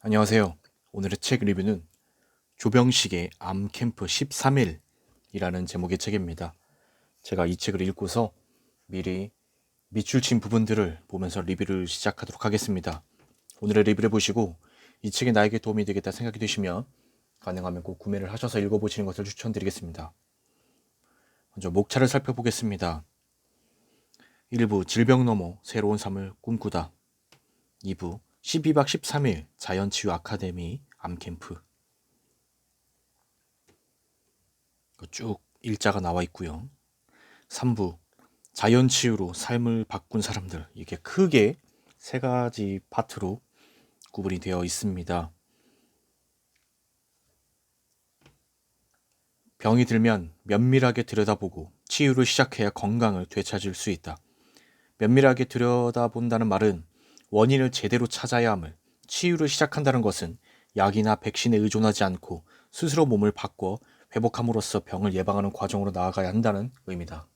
안녕하세요. 오늘의 책 리뷰는 조병식의 암캠프 13일이라는 제목의 책입니다. 제가 이 책을 읽고서 미리 밑줄 친 부분들을 보면서 리뷰를 시작하도록 하겠습니다. 오늘의 리뷰를 보시고 이 책이 나에게 도움이 되겠다 생각이 드시면 가능하면 꼭 구매를 하셔서 읽어보시는 것을 추천드리겠습니다. 먼저 목차를 살펴보겠습니다. 1부 질병 너머 새로운 삶을 꿈꾸다. 2부 12박 13일 자연치유 아카데미 암캠프. 쭉 일자가 나와 있고요. 3부 자연치유로 삶을 바꾼 사람들. 이게 크게 세 가지 파트로 구분이 되어 있습니다. 병이 들면 면밀하게 들여다보고 치유를 시작해야 건강을 되찾을 수 있다. 면밀하게 들여다본다는 말은 원인을 제대로 찾아야 함을, 치유를 시작한다는 것은 약이나 백신에 의존하지 않고 스스로 몸을 바꿔 회복함으로써 병을 예방하는 과정으로 나아가야 한다는 의미다.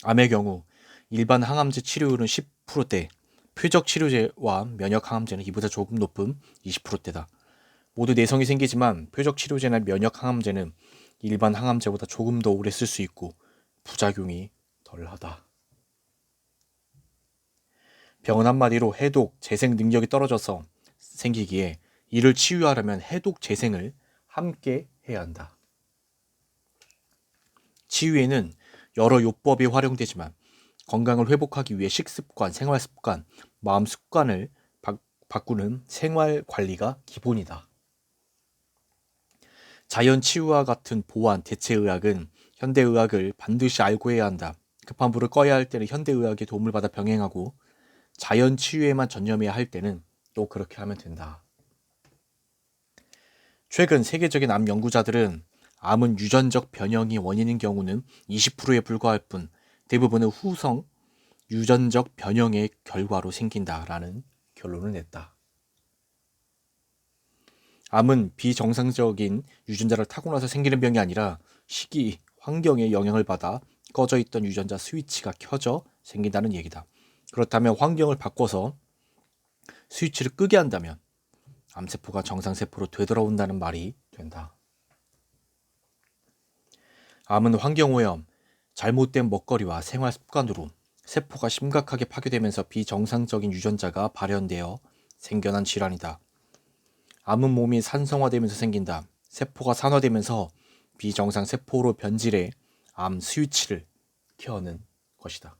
암의 경우 일반 항암제 치료율은 10%대, 표적 치료제와 면역 항암제는 이보다 조금 높은 20%대다. 모두 내성이 생기지만 표적 치료제나 면역 항암제는 일반 항암제보다 조금 더 오래 쓸 수 있고 부작용이 덜하다. 병은 한마디로 해독, 재생 능력이 떨어져서 생기기에 이를 치유하려면 해독, 재생을 함께 해야 한다. 치유에는 여러 요법이 활용되지만 건강을 회복하기 위해 식습관, 생활습관, 마음 습관을 바꾸는 생활관리가 기본이다. 자연치유와 같은 보완, 대체의학은 현대의학을 반드시 알고 해야 한다. 급한 불을 꺼야 할 때는 현대의학의 도움을 받아 병행하고 자연치유에만 전념해야 할 때는 또 그렇게 하면 된다. 최근 세계적인 암 연구자들은 암은 유전적 변형이 원인인 경우는 20%에 불과할 뿐 대부분은 후성 유전적 변형의 결과로 생긴다라는 결론을 냈다. 암은 비정상적인 유전자를 타고나서 생기는 병이 아니라 시기, 환경의 영향을 받아 꺼져 있던 유전자 스위치가 켜져 생긴다는 얘기다. 그렇다면 환경을 바꿔서 스위치를 끄게 한다면 암세포가 정상세포로 되돌아온다는 말이 된다. 암은 환경오염, 잘못된 먹거리와 생활 습관으로 세포가 심각하게 파괴되면서 비정상적인 유전자가 발현되어 생겨난 질환이다. 암은 몸이 산성화되면서 생긴다. 세포가 산화되면서 비정상 세포로 변질해 암 스위치를 켜는 것이다.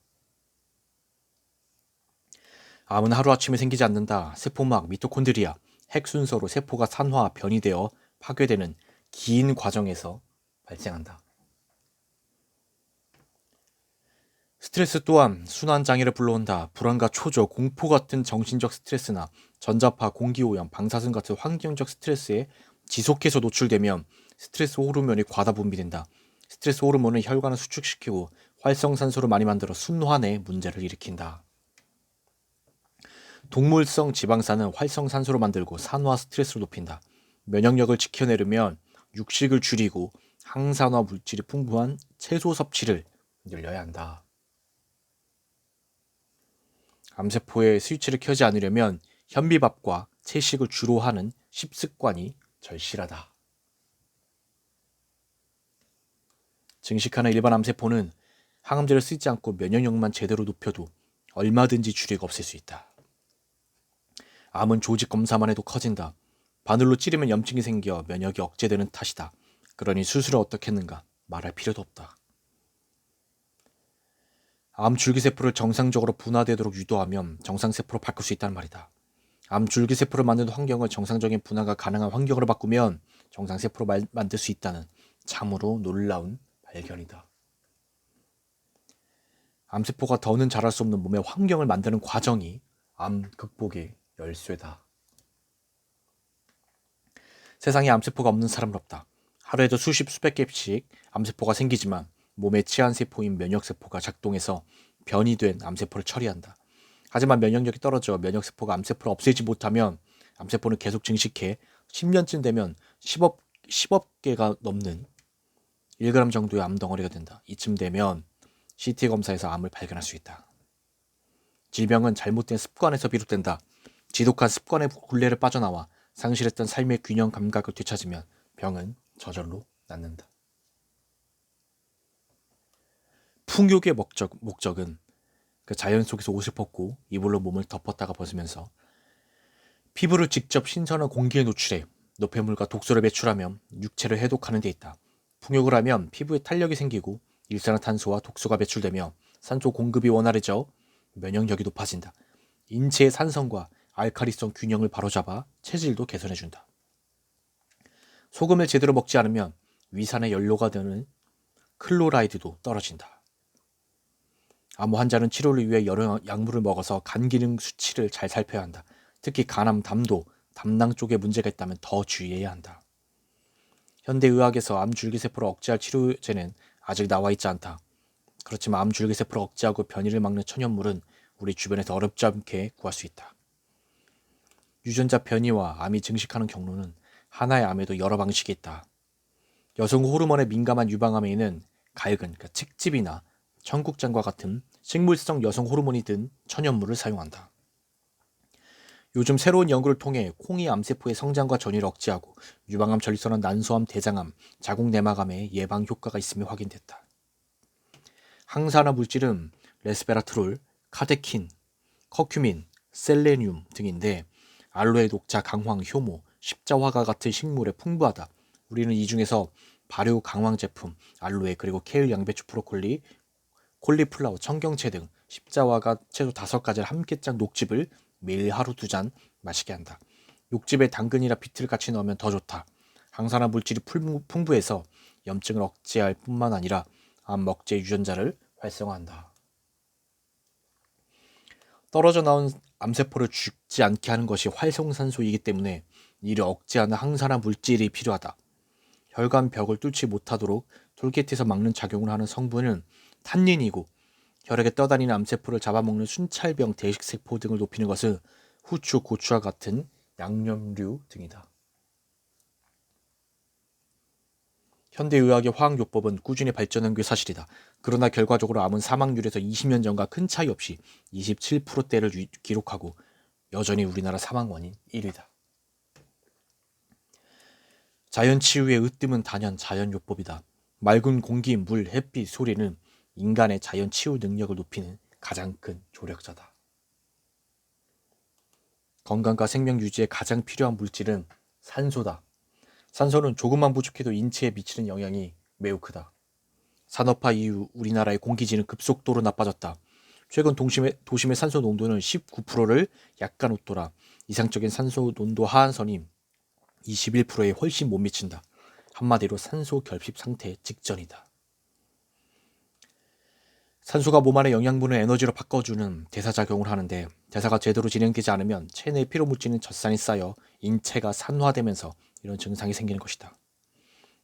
암은 하루아침에 생기지 않는다. 세포막, 미토콘드리아, 핵 순서로 세포가 산화, 변이 되어 파괴되는 긴 과정에서 발생한다. 스트레스 또한 순환장애를 불러온다. 불안과 초조, 공포 같은 정신적 스트레스나 전자파, 공기오염, 방사선 같은 환경적 스트레스에 지속해서 노출되면 스트레스 호르몬이 과다 분비된다. 스트레스 호르몬은 혈관을 수축시키고 활성산소를 많이 만들어 순환에 문제를 일으킨다. 동물성 지방산은 활성산소를 만들고 산화 스트레스를 높인다. 면역력을 지켜내려면 육식을 줄이고 항산화 물질이 풍부한 채소 섭취를 늘려야 한다. 암세포의 스위치를 켜지 않으려면 현미밥과 채식을 주로 하는 식습관이 절실하다. 증식하는 일반 암세포는 항암제를 쓰지 않고 면역력만 제대로 높여도 얼마든지 줄이고 없앨 수 있다. 암은 조직 검사만 해도 커진다. 바늘로 찌르면 염증이 생겨 면역이 억제되는 탓이다. 그러니 수술을 어떻게 했는가 말할 필요도 없다. 암 줄기세포를 정상적으로 분화되도록 유도하면 정상세포로 바꿀 수 있다는 말이다. 암 줄기세포를 만드는 환경을 정상적인 분화가 가능한 환경으로 바꾸면 정상세포로 만들 수 있다는 참으로 놀라운 발견이다. 암세포가 더는 자랄 수 없는 몸의 환경을 만드는 과정이 암 극복의 열쇠다. 세상에 암세포가 없는 사람은 없다. 하루에도 수십 수백 개씩 암세포가 생기지만 몸의 치안세포인 면역세포가 작동해서 변이 된 암세포를 처리한다. 하지만 면역력이 떨어져 면역세포가 암세포를 없애지 못하면 암세포는 계속 증식해 10년쯤 되면 10억 개가 넘는 1g 정도의 암덩어리가 된다. 이쯤 되면 CT 검사에서 암을 발견할 수 있다. 질병은 잘못된 습관에서 비롯된다. 지독한 습관의 굴레를 빠져나와 상실했던 삶의 균형 감각을 되찾으면 병은 저절로 낫는다. 풍욕의 목적은 그 자연 속에서 옷을 벗고 이불로 몸을 덮었다가 벗으면서 피부를 직접 신선한 공기에 노출해 노폐물과 독소를 배출하면 육체를 해독하는 데 있다. 풍욕을 하면 피부에 탄력이 생기고 일산화탄소와 독소가 배출되며 산소 공급이 원활해져 면역력이 높아진다. 인체의 산성과 알칼리성 균형을 바로잡아 체질도 개선해준다. 소금을 제대로 먹지 않으면 위산의 연료가 되는 클로라이드도 떨어진다. 암 환자는 치료를 위해 여러 약물을 먹어서 간 기능 수치를 잘 살펴야 한다. 특히 간암, 담도, 담낭 쪽에 문제가 있다면 더 주의해야 한다. 현대의학에서 암 줄기세포를 억제할 치료제는 아직 나와 있지 않다. 그렇지만 암 줄기세포를 억제하고 변이를 막는 천연물은 우리 주변에서 어렵지 않게 구할 수 있다. 유전자 변이와 암이 증식하는 경로는 하나의 암에도 여러 방식이 있다. 여성 호르몬에 민감한 유방암에는 갈근, 그러니까 칡즙이나 청국장과 같은 식물성 여성 호르몬이 든 천연물을 사용한다. 요즘 새로운 연구를 통해 콩이 암세포의 성장과 전이를 억제하고 유방암, 전립선암, 난소암, 대장암, 자궁내막암의 예방 효과가 있음이 확인됐다. 항산화 물질은 레스베라트롤, 카데킨, 커큐민, 셀레늄 등인데 알로에, 녹차, 강황, 효모, 십자화과 같은 식물에 풍부하다. 우리는 이 중에서 발효 강황 제품, 알로에, 그리고 케일, 양배추, 브로콜리, 콜리플라워, 청경채 등 십자화가 채소 5가지를 함께 짠 녹즙을 매일 하루 2잔 마시게 한다. 녹즙에 당근이나 비트를 같이 넣으면 더 좋다. 항산화 물질이 풍부해서 염증을 억제할 뿐만 아니라 암 억제 유전자를 활성화한다. 떨어져 나온 암세포를 죽지 않게 하는 것이 활성산소이기 때문에 이를 억제하는 항산화 물질이 필요하다. 혈관 벽을 뚫지 못하도록 톨게트에서 막는 작용을 하는 성분은 탄닌이고 혈액에 떠다니는 암세포를 잡아먹는 순찰병 대식세포 등을 높이는 것은 후추, 고추와 같은 양념류 등이다. 현대의학의 화학요법은 꾸준히 발전한 게 사실이다. 그러나 결과적으로 암은 사망률에서 20년 전과 큰 차이 없이 27%대를 기록하고 여전히 우리나라 사망 원인 1위다. 자연치유의 으뜸은 단연 자연요법이다. 맑은 공기, 물, 햇빛, 소리는 인간의 자연치유 능력을 높이는 가장 큰 조력자다. 건강과 생명 유지에 가장 필요한 물질은 산소다. 산소는 조금만 부족해도 인체에 미치는 영향이 매우 크다. 산업화 이후 우리나라의 공기질은 급속도로 나빠졌다. 최근 도심의 산소 농도는 19%를 약간 웃돌아 이상적인 산소 농도 하한선이 21%에 훨씬 못 미친다. 한마디로 산소 결핍 상태 직전이다. 산소가 몸 안의 영양분을 에너지로 바꿔주는 대사작용을 하는데 대사가 제대로 진행되지 않으면 체내에 피로물질인 젖산이 쌓여 인체가 산화되면서 이런 증상이 생기는 것이다.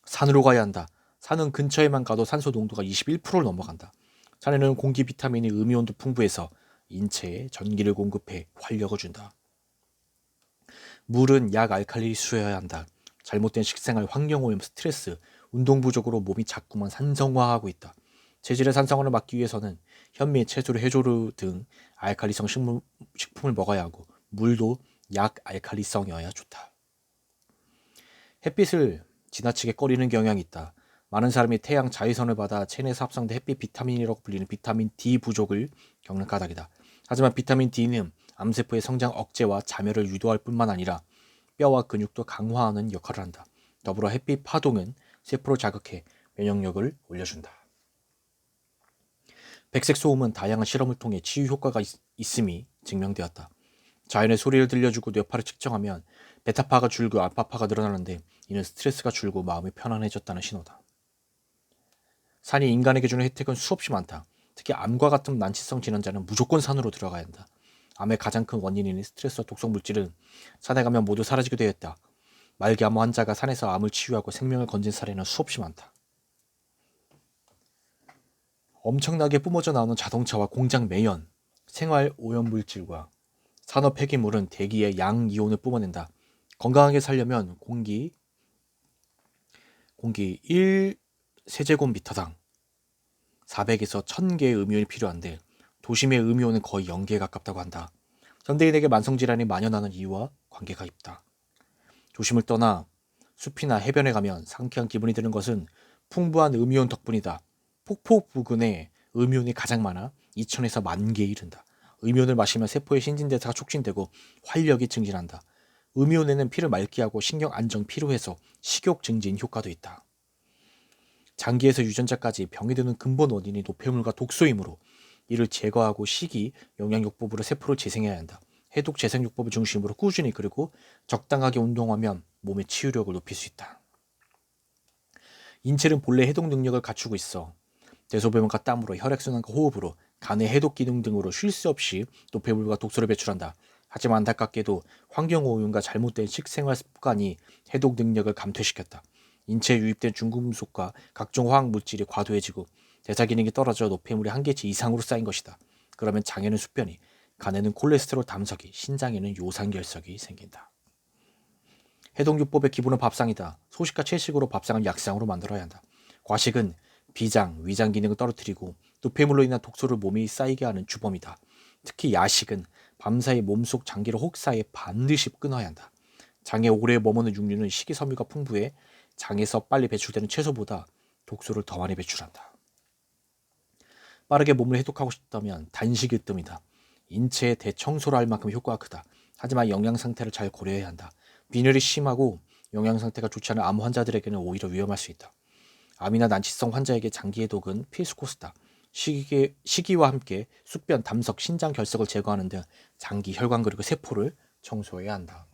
산으로 가야 한다. 산은 근처에만 가도 산소 농도가 21%를 넘어간다. 산에는 공기, 비타민이 음이온도 풍부해서 인체에 전기를 공급해 활력을 준다. 물은 약 알칼리 수여야 한다. 잘못된 식생활, 환경오염, 스트레스, 운동 부족으로 몸이 자꾸만 산성화하고 있다. 체질의 산성화를 막기 위해서는 현미, 채소류, 해조류 등 알칼리성 식품을 먹어야 하고 물도 약 알칼리성이어야 좋다. 햇빛을 지나치게 꺼리는 경향이 있다. 많은 사람이 태양 자외선을 받아 체내에서 합성된 햇빛 비타민이라고 불리는 비타민 D 부족을 겪는 까닭이다. 하지만 비타민 D는 암세포의 성장 억제와 자멸을 유도할 뿐만 아니라 뼈와 근육도 강화하는 역할을 한다. 더불어 햇빛 파동은 세포를 자극해 면역력을 올려준다. 백색 소음은 다양한 실험을 통해 치유 효과가 있음이 증명되었다. 자연의 소리를 들려주고 뇌파를 측정하면 베타파가 줄고 알파파가 늘어나는데 이는 스트레스가 줄고 마음이 편안해졌다는 신호다. 산이 인간에게 주는 혜택은 수없이 많다. 특히 암과 같은 난치성 질환자는 무조건 산으로 들어가야 한다. 암의 가장 큰 원인인 스트레스와 독성 물질은 산에 가면 모두 사라지게 되어 있다. 말기암 환자가 산에서 암을 치유하고 생명을 건진 사례는 수없이 많다. 엄청나게 뿜어져 나오는 자동차와 공장 매연, 생활 오염물질과 산업 폐기물은 대기에 양이온을 뿜어낸다. 건강하게 살려면 공기 1세제곱미터당 400에서 1000개의 음이온이 필요한데 도심의 음이온은 거의 0개에 가깝다고 한다. 현대인에게 만성질환이 만연하는 이유와 관계가 있다. 도심을 떠나 숲이나 해변에 가면 상쾌한 기분이 드는 것은 풍부한 음이온 덕분이다. 폭포 부근에 음이온이 가장 많아 2,000에서 10,000개에 이른다. 음이온을 마시면 세포의 신진대사가 촉진되고 활력이 증진한다. 음이온에는 피를 맑게 하고 신경 안정 피로해소, 식욕 증진 효과도 있다. 장기에서 유전자까지 병이 드는 근본 원인이 노폐물과 독소이므로 이를 제거하고 식이, 영양요법으로 세포를 재생해야 한다. 해독 재생요법을 중심으로 꾸준히 그리고 적당하게 운동하면 몸의 치유력을 높일 수 있다. 인체는 본래 해독 능력을 갖추고 있어. 대소변과 땀으로 혈액순환과 호흡으로 간의 해독 기능 등으로 쉴 새 없이 노폐물과 독소를 배출한다. 하지만 안타깝게도 환경오염과 잘못된 식생활 습관이 해독 능력을 감퇴시켰다. 인체에 유입된 중금속과 각종 화학물질이 과도해지고 대사 기능이 떨어져 노폐물이 한계치 이상으로 쌓인 것이다. 그러면 장에는 숙변이, 간에는 콜레스테롤 담석이, 신장에는 요산결석이 생긴다. 해독요법의 기본은 밥상이다. 소식과 채식으로 밥상을 약상으로 만들어야 한다. 과식은 비장, 위장 기능을 떨어뜨리고 노폐물로 인한 독소를 몸에 쌓이게 하는 주범이다. 특히 야식은 밤사이 몸속 장기를 혹사해 반드시 끊어야 한다. 장에 오래 머무는 육류는 식이섬유가 풍부해 장에서 빨리 배출되는 채소보다 독소를 더 많이 배출한다. 빠르게 몸을 해독하고 싶다면 단식이 으뜸이다. 인체의 대청소를 할 만큼 효과가 크다. 하지만 영양 상태를 잘 고려해야 한다. 빈혈이 심하고 영양 상태가 좋지 않은 암 환자들에게는 오히려 위험할 수 있다. 암이나 난치성 환자에게 장기 해독은 필수 코스다. 식이와 함께 숙변, 담석, 신장 결석을 제거하는 등 장기, 혈관 그리고 세포를 청소해야 한다.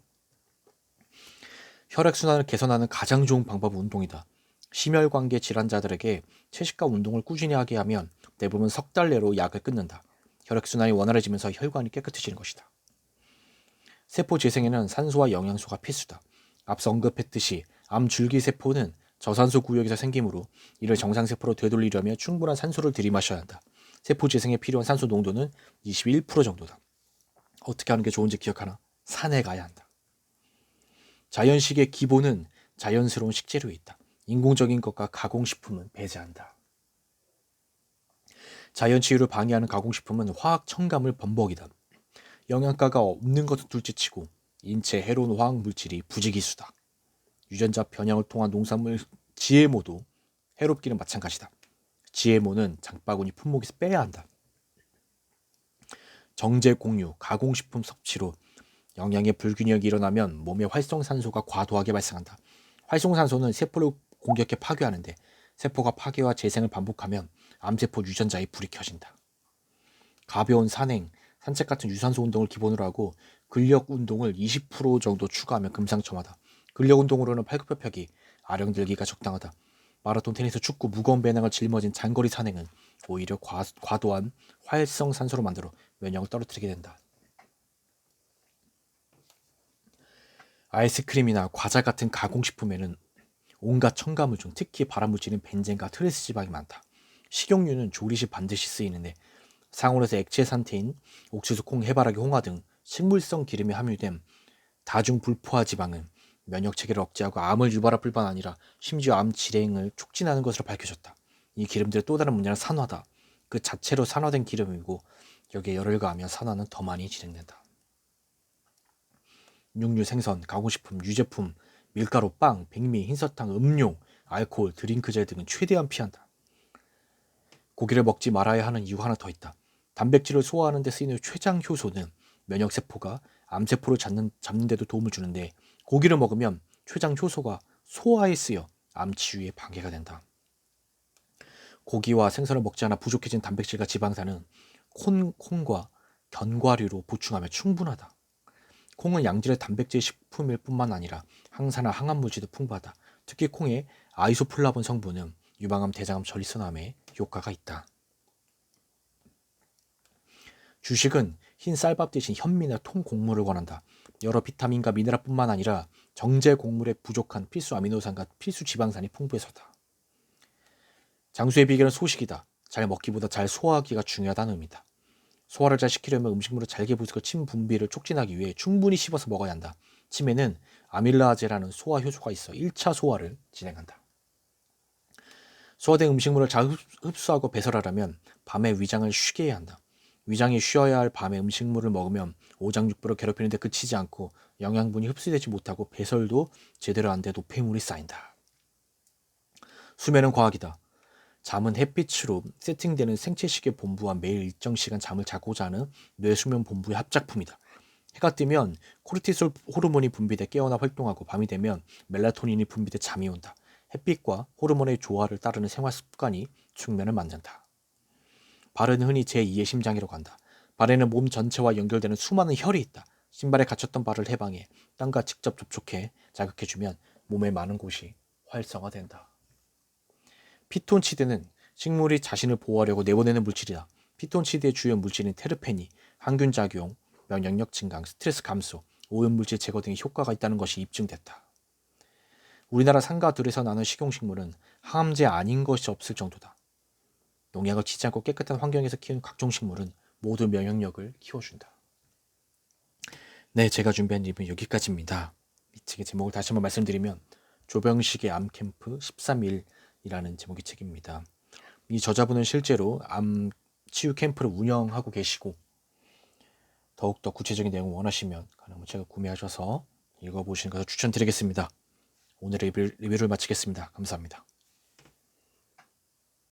혈액순환을 개선하는 가장 좋은 방법은 운동이다. 심혈관계 질환자들에게 채식과 운동을 꾸준히 하게 하면 대부분 석 달 내로 약을 끊는다. 혈액순환이 원활해지면서 혈관이 깨끗해지는 것이다. 세포 재생에는 산소와 영양소가 필수다. 앞서 언급했듯이 암 줄기세포는 저산소 구역에서 생기므로 이를 정상세포로 되돌리려면 충분한 산소를 들이마셔야 한다. 세포 재생에 필요한 산소 농도는 21% 정도다. 어떻게 하는 게 좋은지 기억하나? 산에 가야 한다. 자연식의 기본은 자연스러운 식재료에 있다. 인공적인 것과 가공식품은 배제한다. 자연치유를 방해하는 가공식품은 화학 첨가물 범벅이다. 영양가가 없는 것은 둘째치고 인체에 해로운 화학물질이 부지기수다. 유전자 변형을 통한 농산물 GMO도 해롭기는 마찬가지다. GMO는 장바구니 품목에서 빼야 한다. 정제 공유, 가공식품 섭취로 영양의 불균형이 일어나면 몸에 활성산소가 과도하게 발생한다. 활성산소는 세포를 공격해 파괴하는데 세포가 파괴와 재생을 반복하면 암세포 유전자에 불이 켜진다. 가벼운 산행, 산책 같은 유산소 운동을 기본으로 하고 근력 운동을 20% 정도 추가하면 금상첨화다. 근력 운동으로는 팔굽혀펴기, 아령들기가 적당하다. 마라톤, 테니스, 축구, 무거운 배낭을 짊어진 장거리 산행은 오히려 과도한 활성산소로 만들어 면역을 떨어뜨리게 된다. 아이스크림이나 과자 같은 가공식품에는 온갖 첨가물 중 특히 발암물질인 벤젠과 트랜스 지방이 많다. 식용유는 조리 시 반드시 쓰이는데 상온에서 액체 상태인 옥수수, 콩, 해바라기, 홍화 등 식물성 기름이 함유된 다중불포화 지방은 면역 체계를 억제하고 암을 유발할 뿐만 아니라 심지어 암 질행을 촉진하는 것으로 밝혀졌다. 이 기름들의 또 다른 문제는 산화다. 그 자체로 산화된 기름이고 여기에 열을 가하면 산화는 더 많이 진행된다. 육류, 생선, 가공식품, 유제품, 밀가루, 빵, 백미, 흰설탕, 음료, 알코올, 드링크젤 등은 최대한 피한다. 고기를 먹지 말아야 하는 이유 하나 더 있다. 단백질을 소화하는 데 쓰이는 췌장 효소는 면역세포가 암세포를 잡는 데도 도움을 주는데 고기를 먹으면 췌장 효소가 소화에 쓰여 암 치유에 방해가 된다. 고기와 생선을 먹지 않아 부족해진 단백질과 지방산은 콩과 견과류로 보충하면 충분하다. 콩은 양질의 단백질 식품일 뿐만 아니라 항산화, 항암물질도 풍부하다. 특히 콩의 아이소플라본 성분은 유방암, 대장암, 전립선암에 효과가 있다. 주식은 흰 쌀밥 대신 현미나 통곡물을 권한다. 여러 비타민과 미네랄뿐만 아니라 정제 곡물에 부족한 필수 아미노산과 필수 지방산이 풍부해서다. 장수의 비결은 소식이다. 잘 먹기보다 잘 소화하기가 중요하다는 의미다. 소화를 잘 시키려면 음식물을 잘게 부수고 침 분비를 촉진하기 위해 충분히 씹어서 먹어야 한다. 침에는 아밀라제라는 소화 효소가 있어 1차 소화를 진행한다. 소화된 음식물을 잘 흡수하고 배설하려면 밤에 위장을 쉬게 해야 한다. 위장이 쉬어야 할 밤에 음식물을 먹으면 오장육부를 괴롭히는데 그치지 않고 영양분이 흡수되지 못하고 배설도 제대로 안 돼 노폐물이 쌓인다. 수면은 과학이다. 잠은 햇빛으로 세팅되는 생체시계 본부와 매일 일정 시간 잠을 자고자 하는 뇌수면 본부의 합작품이다. 해가 뜨면 코르티솔 호르몬이 분비돼 깨어나 활동하고 밤이 되면 멜라토닌이 분비돼 잠이 온다. 햇빛과 호르몬의 조화를 따르는 생활 습관이 숙면을 만든다. 발은 흔히 제2의 심장이라고 한다. 발에는 몸 전체와 연결되는 수많은 혈이 있다. 신발에 갇혔던 발을 해방해 땅과 직접 접촉해 자극해주면 몸의 많은 곳이 활성화된다. 피톤치드는 식물이 자신을 보호하려고 내보내는 물질이다. 피톤치드의 주요 물질인 테르페니, 항균 작용, 면역력 증강, 스트레스 감소, 오염물질 제거 등의 효과가 있다는 것이 입증됐다. 우리나라 상가들에서 나는 식용식물은 항암제 아닌 것이 없을 정도다. 농약을 치지 않고 깨끗한 환경에서 키우는 각종 식물은 모두 면역력을 키워준다. 네, 제가 준비한 리뷰는 여기까지입니다. 이 책의 제목을 다시 한번 말씀드리면 조병식의 암캠프 13일이라는 제목의 책입니다. 이 저자분은 실제로 암 치유 캠프를 운영하고 계시고 더욱더 구체적인 내용을 원하시면 가능하면 책을 구매하셔서 읽어보시는 것을 추천드리겠습니다. 오늘의 리뷰를 마치겠습니다. 감사합니다.